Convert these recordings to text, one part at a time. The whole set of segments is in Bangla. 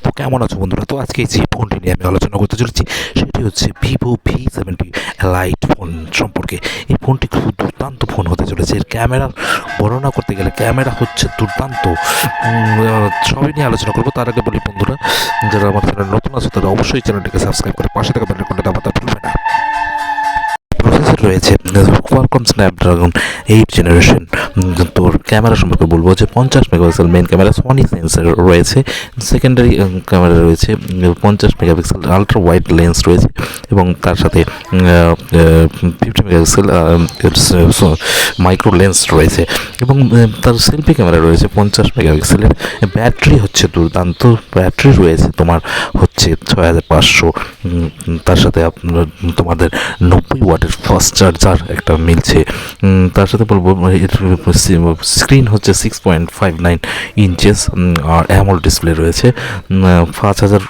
তো কেমন আছো বন্ধুরা? তো আজকে যে ফোনটি নিয়ে আমি আলোচনা করতে চলেছি সেটি হচ্ছে ভিভো V70 লাইট ফোন সম্পর্কে। এই ফোনটি খুব দুর্দান্ত ফোন হতে চলেছে। এর ক্যামেরা বর্ণনা করতে গেলে ক্যামেরা হচ্ছে দুর্দান্ত। সবই নিয়ে আলোচনা করবো। তার আগে বলি বন্ধুরা, যারা আমার চ্যানেল নতুন আছে তারা অবশ্যই চ্যানেলটিকে সাবস্ক্রাইব করে পাশে থাকা বেল আইকনটা দাবাতে ভুলবে না। প্রসেসর রয়েছে কোয়ালকম স্ন্যাপড্রাগন 8 জেনারেশন। তোর ক্যামেরা সম্পর্কে বলবো যে 50 megapixel main camera, Sony sensor রয়েছে, সেকেন্ডারি ক্যামেরা রয়েছে 50 মেগাপিক্সেল, আলট্রা ওয়াইড লেন্স রয়েছে এবং তার সাথে 50 মেগাপিক্সেল মাইক্রো লেন্স রয়েছে এবং তার সেলফি ক্যামেরা রয়েছে 50 মেগাপিক্সেলের। ব্যাটারি হচ্ছে দুর্দান্ত ব্যাটারি রয়েছে তোমার হচ্ছে 6500। তার সাথে তোমাদের 90 ওয়াটের ফাস্ট চার্জার একটা মিলছে। তার সাথে বলবো স্ক্রিন হচ্ছে 6.59 ইঞ্চেস আর অ্যামোলেড ডিসপ্লে রয়েছে। 5000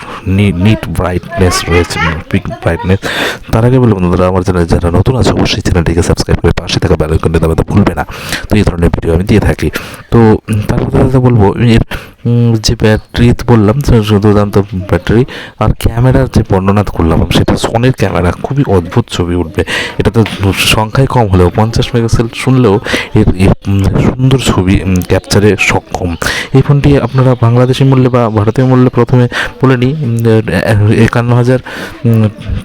নিট ব্রাইটনেস রয়েছে, পিক ব্রাইটনেস। তার আগে বলবো বন্ধুরা, আমার চ্যানেলে যারা নতুন আছে অবশ্যই চ্যানেলটিকে সাবস্ক্রাইব করে পাশে থাকা বেল আইকনটি দাবাতে ভুলবে না। তো এই ধরনের ভিডিও আমি দিয়ে থাকি। তো তার সাথে বলবো এর যে ব্যাটারি বললাম দুর্দান্ত ব্যাটারি, আর ক্যামেরার যে বর্ণনা করলাম সেটা সোনির ক্যামেরা, খুবই অদ্ভুত ছবি উঠবে। এটা তো সংখ্যায় কম হলেও 50 মেগাপিক্সেল শুনলেও এর সুন্দর ছবি ক্যাপচারে সক্ষম। এই ফোনটি আপনারা বাংলাদেশি মূল্যে বা ভারতীয় মূল্যে প্রথমে বলে নিই 51,000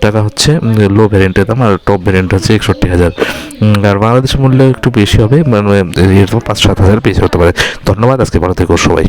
টাকা হচ্ছে লো ভ্যারিয়েন্টের দাম, আর টপ ভ্যারিয়েন্ট হচ্ছে 61,000। আর বাংলাদেশি মূল্যে একটু বেশি হবে, মানে এর 5-7 হাজার বেশি হতে পারে। ধন্যবাদ, আজকে ভালো থেকো সবাই।